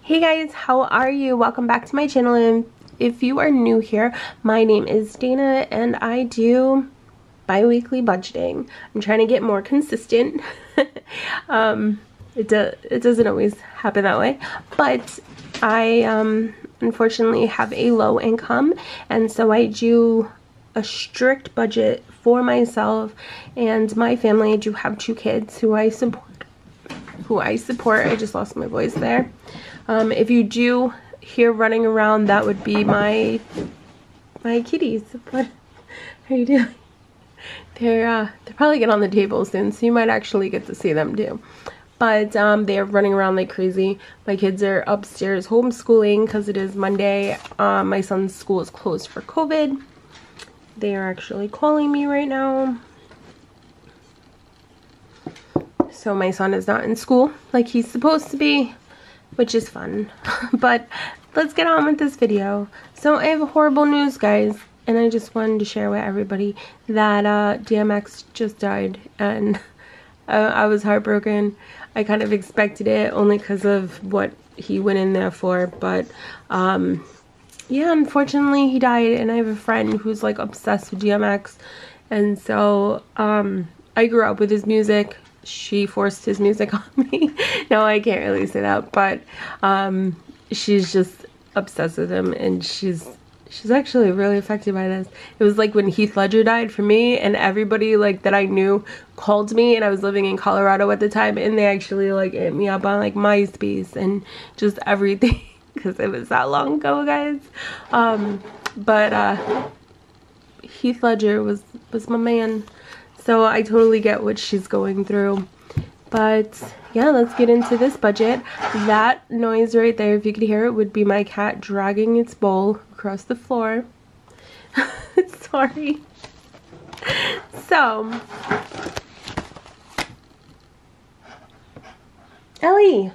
Hey guys, how are you? Welcome back to my channel, and if you are new here, my name is Dana and I do bi-weekly budgeting. I'm trying to get more consistent. It doesn't always happen that way, but I unfortunately have a low income, and so I do a strict budget for myself and my family. I do have 2 kids who I support. I just lost my voice there. If you do hear running around, that would be my kitties. What are you doing? They're probably getting on the table soon, so you might actually get to see them too. But they're running around like crazy. My kids are upstairs homeschooling because it is Monday. My son's school is closed for COVID. They are actually calling me right now. So my son is not in school like he's supposed to be, which is fun. But let's get on with this video. So I have horrible news, guys, and I just wanted to share with everybody that DMX just died, and I was heartbroken. I kind of expected it only because of what he went in there for, but yeah, unfortunately he died, and I have a friend who's like obsessed with DMX, and so I grew up with his music. She forced his music on me. No, I can't really say that, but she's just obsessed with him, and she's actually really affected by this. It was like when Heath Ledger died for me, and everybody like that I knew called me, and I was living in Colorado at the time, and they actually like hit me up on like MySpace and just everything because it was that long ago, guys. But Heath Ledger was my man. So I totally get what she's going through. But yeah, let's get into this budget. That noise right there, if you could hear it, would be my cat dragging its bowl across the floor. Sorry. So, Ellie,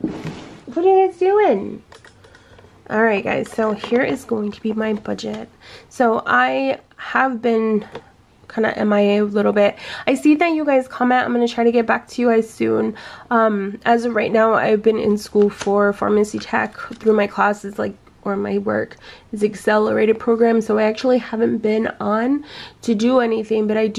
what are you guys doing? Alright guys, so here is going to be my budget. So I have been kind of MIA a little bit. I see that you guys comment. I'm going to try to get back to you guys soon. As of right now, I've been in school for pharmacy tech through my classes, like, or my work is accelerated program, so I actually haven't been on to do anything, but I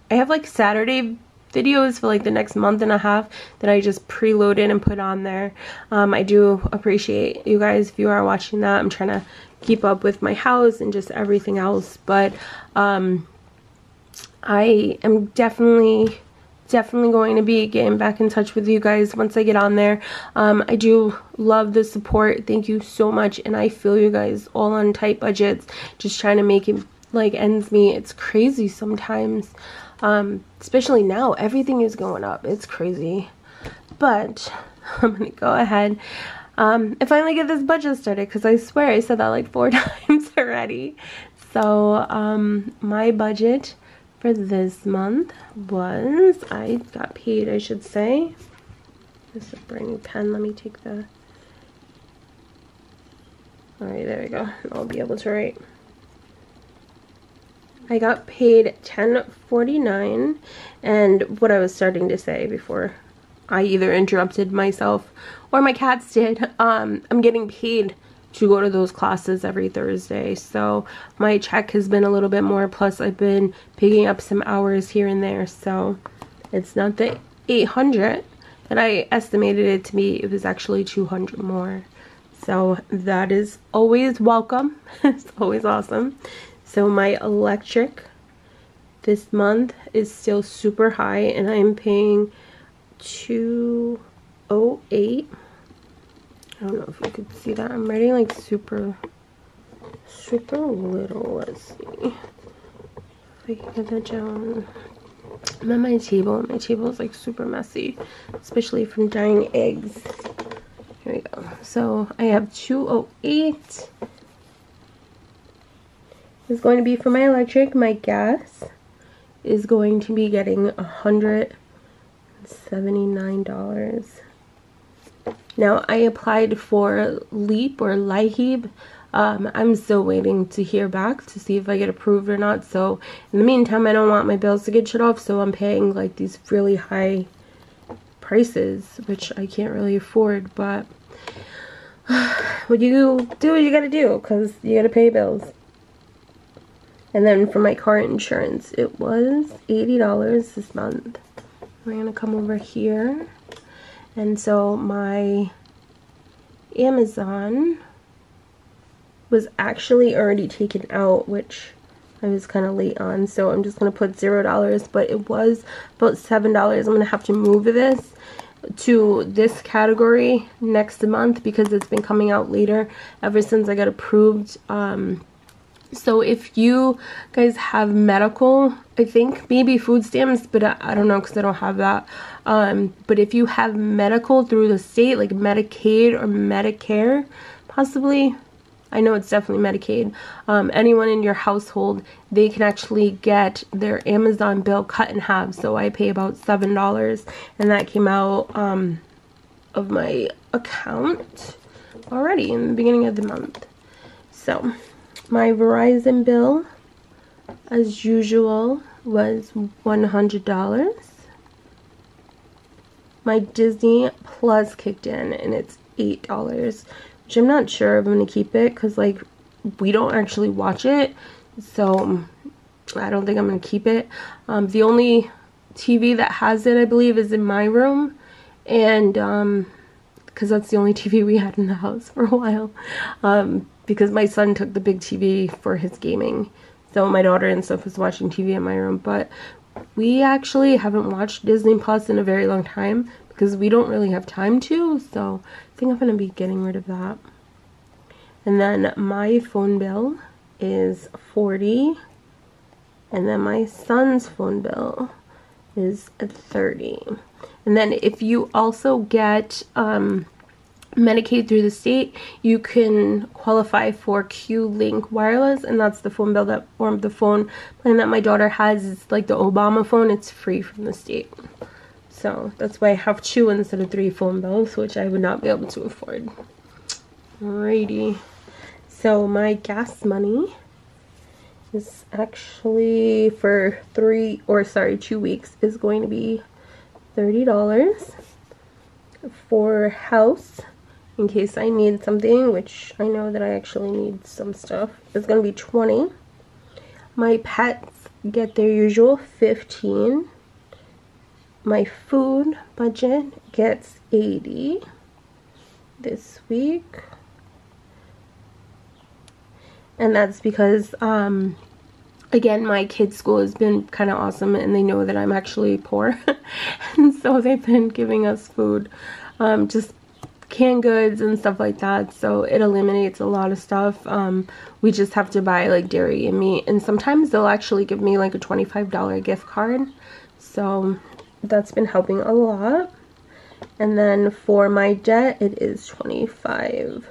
have like Saturday videos for like the next month and a half that I just preloaded and put on there. I do appreciate you guys if you are watching that. I'm trying to keep up with my house and just everything else, but I am definitely going to be getting back in touch with you guys once I get on there. I do love the support. Thank you so much, and I feel you guys all on tight budgets, just trying to make it like ends meet. It's crazy sometimes, especially now. Everything is going up. It's crazy, but I'm gonna go ahead and finally get this budget started, because I swear I said that like 4 times already. So my budget for this month was, I got paid, I should say. This is a brand new pen. Let me take the, alright, there we go. I'll be able to write. I got paid $10.49, and what I was starting to say before I either interrupted myself or my cats did, I'm getting paid to go to those classes every Thursday, so my check has been a little bit more, plus I've been picking up some hours here and there, so it's not the 800 that I estimated it to be. It was actually 200 more, so that is always welcome. It's always awesome. So my electric this month is still super high, and I'm paying $208. I don't know if you could see that. I'm writing like super little. Let's see if I can get that down. I'm at my table, and my table is like super messy, especially from dyeing eggs. Here we go. So I have $208. Is going to be for my electric. My gas is going to be getting $179. Now, I applied for LEAP or LIHEAP. I'm still waiting to hear back to see if I get approved or not. So, in the meantime, I don't want my bills to get shut off, so I'm paying like these really high prices, which I can't really afford, but what you do what you gotta do, because you gotta pay bills. And then for my car insurance, it was $80 this month. We're gonna come over here, and so my Amazon was actually already taken out, which I was kind of late on, so I'm just gonna put $0, but it was about $7. I'm gonna have to move this to this category next month because it's been coming out later ever since I got approved. So if you guys have medical, I think maybe food stamps, but I don't know because I don't have that. But if you have medical through the state, like Medicaid or Medicare, possibly, I know it's definitely Medicaid, anyone in your household, they can actually get their Amazon bill cut in half. So I pay about $7, and that came out of my account already in the beginning of the month. So my Verizon bill, as usual, was $100. My Disney Plus kicked in, and it's $8, which I'm not sure if I'm going to keep it because, like, we don't actually watch it, so I don't think I'm going to keep it. The only TV that has it, I believe, is in my room, and because that's the only TV we had in the house for a while, because my son took the big TV for his gaming, so my daughter and stuff was watching TV in my room. But we actually haven't watched Disney Plus in a very long time because we don't really have time to, so I think I'm going to be getting rid of that. And then my phone bill is $40, and then my son's phone bill is $30. And then if you also get Medicaid through the state, you can qualify for Q-Link Wireless, and that's the phone bill that, or the phone plan that my daughter has. It's like the Obama phone. It's free from the state. So that's why I have 2 instead of 3 phone bills, which I would not be able to afford. Alrighty. So my gas money is actually for 2 weeks is going to be $30. For house, in case I need something, which I know that I actually need some stuff, it's going to be $20. My pets get their usual $15. My food budget gets $80 this week. And that's because, again, my kids' school has been kind of awesome, and they know that I'm actually poor. And so they've been giving us food, just canned goods and stuff like that. So it eliminates a lot of stuff. We just have to buy like dairy and meat. And sometimes they'll actually give me like a $25 gift card. So that's been helping a lot. And then for my debt, it is $25.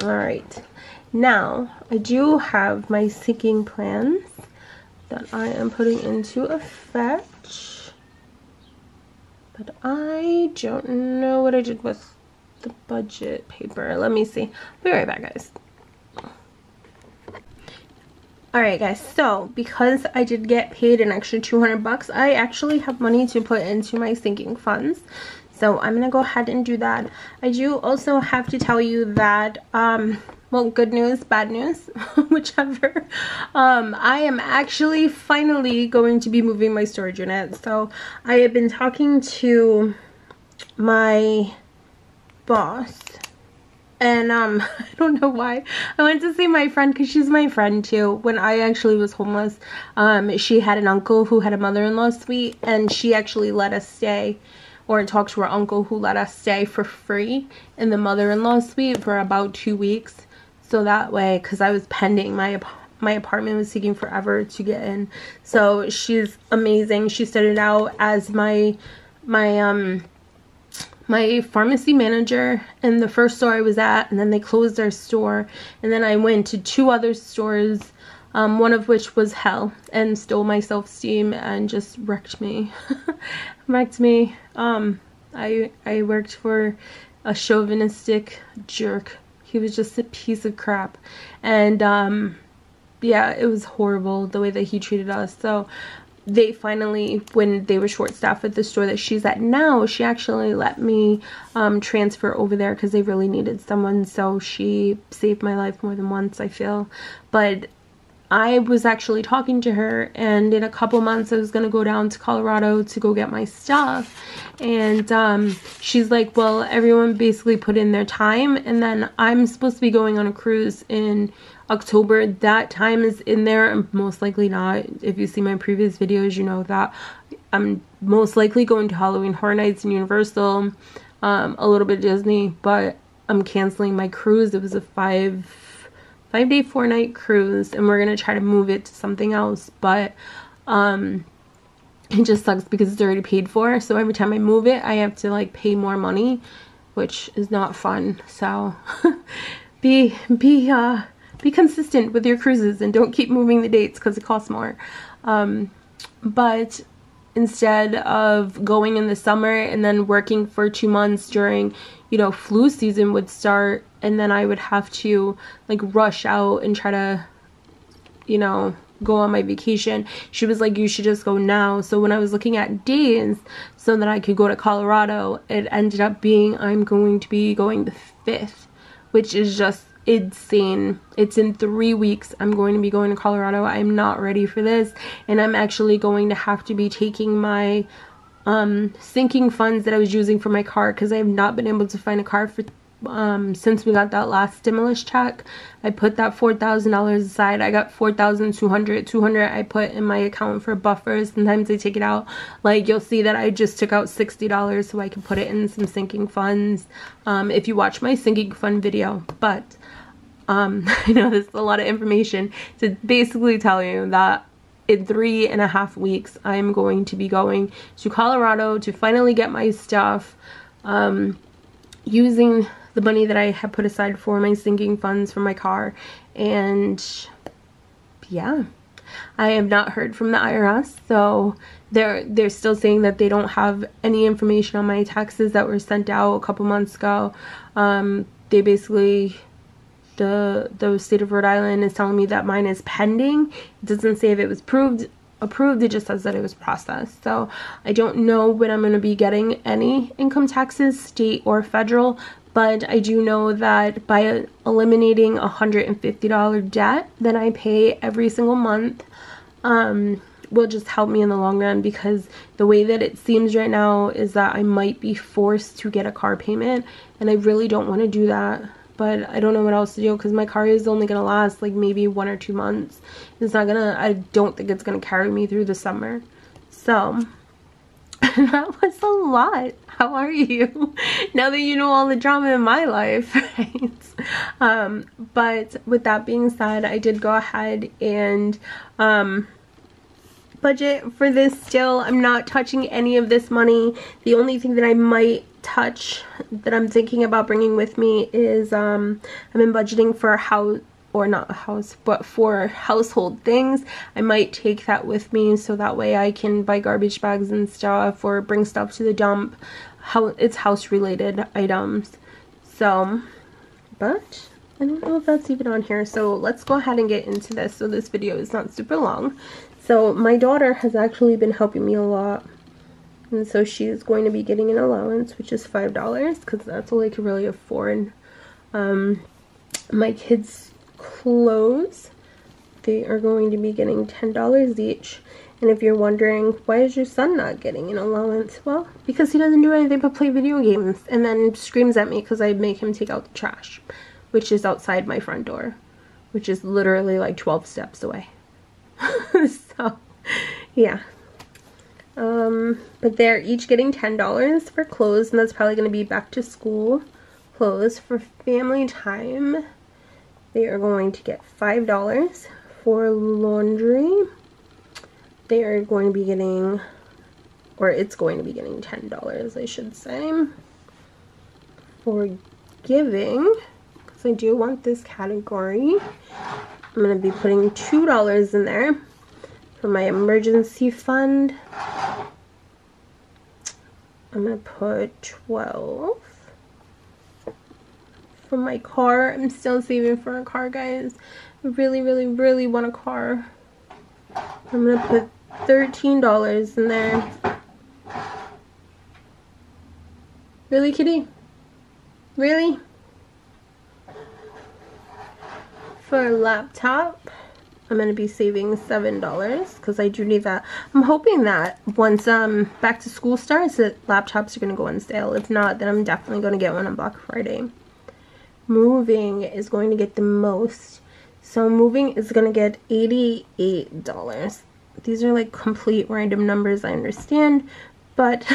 Alright, now I do have my sinking plans that I am putting into effect, but I don't know what I did with the budget paper. Let me see. I'll be right back, guys. Alright guys, so because I did get paid an extra $200, I actually have money to put into my sinking funds. So I'm going to go ahead and do that. I do also have to tell you that, well, good news, bad news, whichever. I am actually finally going to be moving my storage unit. So I have been talking to my boss. And I don't know why. I went to see my friend because she's my friend too. When I actually was homeless, she had an uncle who had a mother-in-law suite, and she actually let us stay, or talk to her uncle who let us stay for free in the mother-in-law suite for about 2 weeks. So that way, because I was pending, my apartment was taking forever to get in. So she's amazing. She started out as my pharmacy manager in the first store I was at, and then they closed their store, and then I went to 2 other stores, one of which was hell and stole my self-esteem and just wrecked me. I worked for a chauvinistic jerk. He was just a piece of crap, and yeah, it was horrible the way that he treated us. So they finally, when they were short staffed at the store that she's at now, she actually let me transfer over there because they really needed someone. So she saved my life more than once, I feel. But I was actually talking to her, and in a couple months I was going to go down to Colorado to go get my stuff. And she's like, well, everyone basically put in their time, and then I'm supposed to be going on a cruise in October. That time is in there. I'm most likely not. If you see my previous videos, you know that I'm most likely going to Halloween Horror Nights and Universal, a little bit Disney, but I'm canceling my cruise. It was a 5-day 4-night cruise, and we're gonna try to move it to something else, but it just sucks because it's already paid for. So every time I move it, I have to like pay more money, which is not fun. So be consistent with your cruises and don't keep moving the dates because it costs more. But instead of going in the summer and then working for 2 months during, you know, flu season would start, and then I would have to like rush out and try to, you know, go on my vacation, she was like, you should just go now. So when I was looking at days so that I could go to Colorado, it ended up being I'm going to be going the 5th, which is just insane. It's in 3 weeks. I'm going to be going to Colorado. I'm not ready for this, and I'm actually going to have to be taking my sinking funds that I was using for my car, because I have not been able to find a car for since we got that last stimulus check. I put that $4,000 aside. I got $4,200 I put in my account for buffers. Sometimes I take it out. Like, you'll see that I just took out $60 so I can put it in some sinking funds, if you watch my sinking fund video. But I know this is a lot of information to basically tell you that in 3.5 weeks I'm going to be going to Colorado to finally get my stuff, using the money that I had put aside for my sinking funds for my car. And yeah, I have not heard from the IRS, so they're still saying that they don't have any information on my taxes that were sent out a couple months ago. They basically, the state of Rhode Island is telling me that mine is pending. It doesn't say if it was approved, it just says that it was processed. So I don't know when I'm going to be getting any income taxes, state or federal, but I do know that by eliminating a $150 debt that I pay every single month, will just help me in the long run, because the way that it seems right now is that I might be forced to get a car payment, and I really don't want to do that. But I don't know what else to do, because my car is only going to last like maybe 1 or 2 months. It's not going to, I don't think it's going to carry me through the summer. So that was a lot. How are you? Now that you know all the drama in my life, right? But with that being said, I did go ahead and budget for this still. I'm not touching any of this money. The only thing that I might touch that I'm thinking about bringing with me is I've been budgeting for a house, or not a house, but for household things. I might take that with me so that way I can buy garbage bags and stuff, or bring stuff to the dump. It's house related items. So, but I don't know if that's even on here, so let's go ahead and get into this so this video is not super long. So my daughter has actually been helping me a lot, and so she's going to be getting an allowance, which is $5, because that's all I can really afford. My kids' clothes, they are going to be getting $10 each. And if you're wondering, why is your son not getting an allowance? Well, because he doesn't do anything but play video games, and then screams at me because I make him take out the trash, which is outside my front door, which is literally like 12 steps away. So, yeah. But they're each getting $10 for clothes, and that's probably going to be back to school clothes. For family time, they are going to get $5 for laundry. They are going to be getting, or it's going to be getting $10, I should say, for giving, because I do want this category. I'm going to be putting $2 in there for my emergency fund. I'm going to put $12 for my car. I'm still saving for a car, guys. I really, really, really want a car. I'm going to put $13 in there. Really, kitty? Really? For a laptop, I'm going to be saving $7 because I do need that. I'm hoping that once back to school starts that laptops are going to go on sale. If not, then I'm definitely going to get one on Black Friday. Moving is going to get the most. So moving is going to get $88. These are like complete random numbers, I understand, but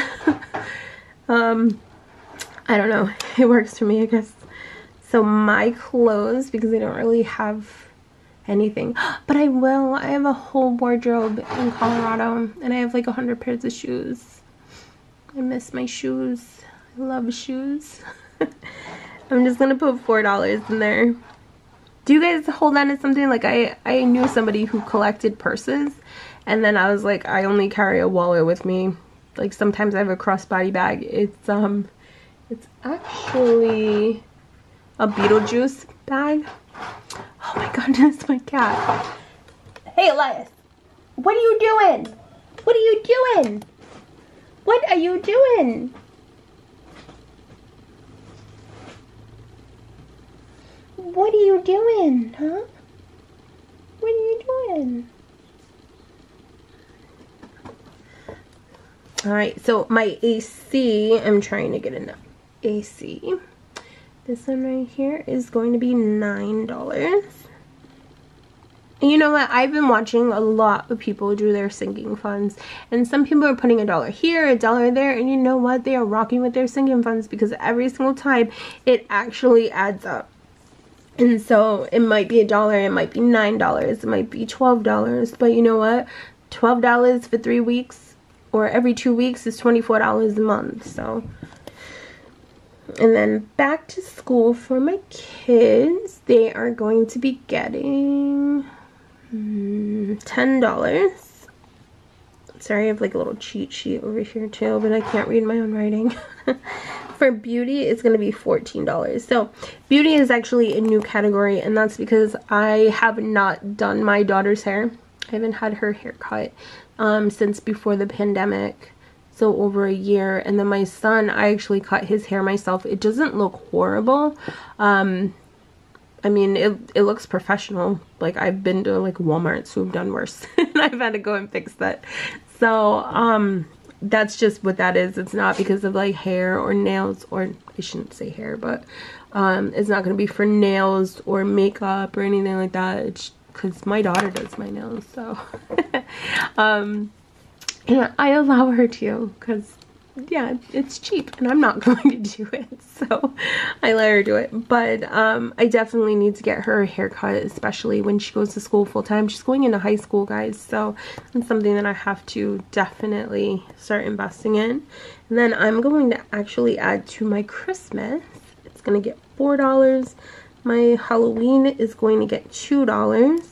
I don't know. It works for me, I guess. So my clothes, because I don't really have anything, but I will. I have a whole wardrobe in Colorado, and I have like 100 pairs of shoes. I miss my shoes. I love shoes. I'm just gonna put $4 in there. Do you guys hold on to something? Like I knew somebody who collected purses, and then I was like, I only carry a wallet with me. Like sometimes I have a crossbody bag. It's actually a Beetlejuice bag. Oh my goodness, my cat. Hey Elias, what are you doing? What are you doing? What are you doing? What are you doing, huh? What are you doing? Alright, so my AC, I'm trying to get enough AC. This one right here is going to be $9. And you know what? I've been watching a lot of people do their sinking funds. And some people are putting $1 here, $1 there. And you know what? They are rocking with their sinking funds because every single time it actually adds up. And so it might be $1, it might be $9, it might be $12. But you know what? $12 for 3 weeks or every 2 weeks is $24 a month. So, and then back to school for my kids, they are going to be getting $10. Sorry, I have like a little cheat sheet over here too, but I can't read my own writing. For beauty, it's going to be $14. So beauty is actually a new category, and that's because I have not done my daughter's hair. I haven't had her hair cut since before the pandemic, so over a year. And then my son, I actually cut his hair myself. It doesn't look horrible. I mean, it looks professional. Like, I've been to like Walmart who've done worse and I've had to go and fix that. So that's just what that is. It's not because of like hair or nails, or I shouldn't say hair, but it's not going to be for nails or makeup or anything like that. It's because my daughter does my nails, so and I allow her to, because yeah, it's cheap and I'm not going to do it, so I let her do it. But I definitely need to get her a haircut, especially when she goes to school full-time. She's going into high school, guys, so it's something that I have to definitely start investing in. And then I'm going to actually add to my Christmas. It's going to get $4. My Halloween is going to get $2.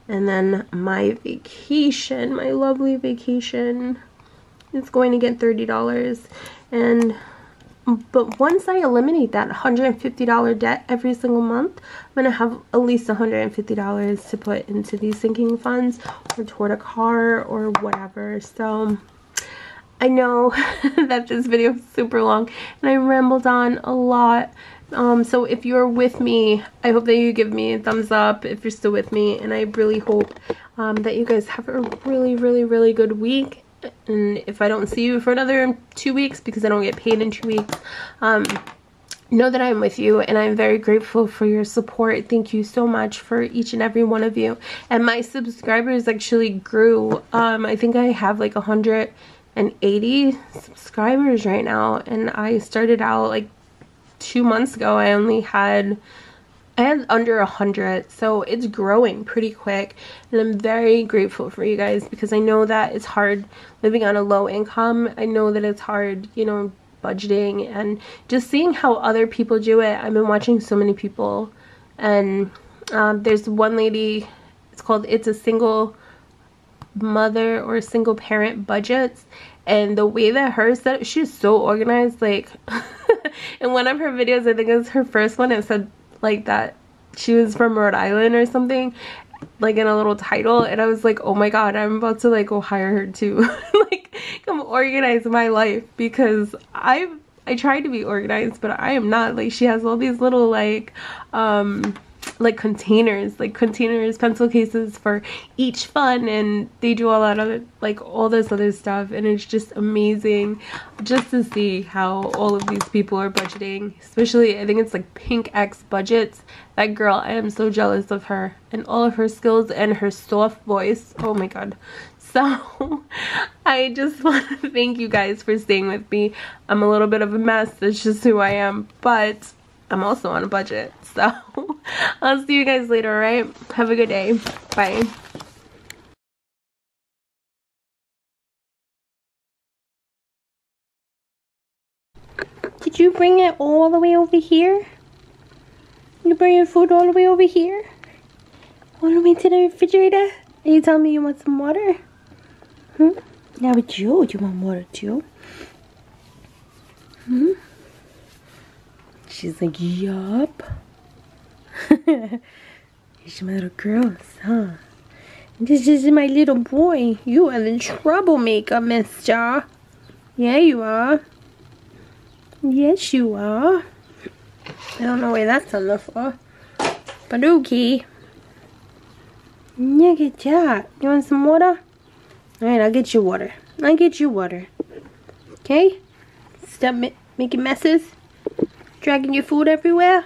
And then my vacation, my lovely vacation, it's going to get $30. But once I eliminate that $150 debt every single month, I'm going to have at least $150 to put into these sinking funds or toward a car or whatever. So I know that this video is super long and I rambled on a lot. So if you're with me, I hope that you give me a thumbs up if you're still with me, and I really hope that you guys have a really good week. And if I don't see you for another 2 weeks, because I don't get paid in 2 weeks, know that I'm with you, and I'm very grateful for your support. Thank you so much for each and every one of you. And my subscribers actually grew. I think I have like 180 subscribers right now, and I started out like 2 months ago. I had under 100, so it's growing pretty quick, and I'm very grateful for you guys, because I know that it's hard living on a low income. I know that it's hard, you know, budgeting and just seeing how other people do it. I've been watching so many people, and there's one lady, it's called It's a Single Mother or Single Parent Budgets, and the way that hers said, she's so organized. Like in one of her videos, I think it was her first one, it said like that she was from Rhode Island or something, like in a little title, and I was like, oh my god, I'm about to like go hire her to like come organize my life, because I try to be organized, but I am not. Like, she has all these little like containers, pencil cases for each fun, and they do all that other, like all this other stuff, and it's just amazing just to see how all of these people are budgeting. Especially, I think it's like Pink X Budgets. That girl, I am so jealous of her and all of her skills and her soft voice. Oh my god. So I just want to thank you guys for staying with me. I'm a little bit of a mess, that's just who I am, but I'm also on a budget. So I'll see you guys later, alright? Have a good day. Bye. Did you bring it all the way over here? You bring your food all the way over here? All the way to the refrigerator? And you tell me you want some water? Now with you, do you want water too? She's like, yup. Here's my little girls, huh? This is my little boy. You are the troublemaker, mister. Yeah, you are. Yes, you are. I don't know where that's on the floor. But okay. Look at that. You want some water? Alright, I'll get you water. I'll get you water. Okay? Stop making messes. Dragging your food everywhere.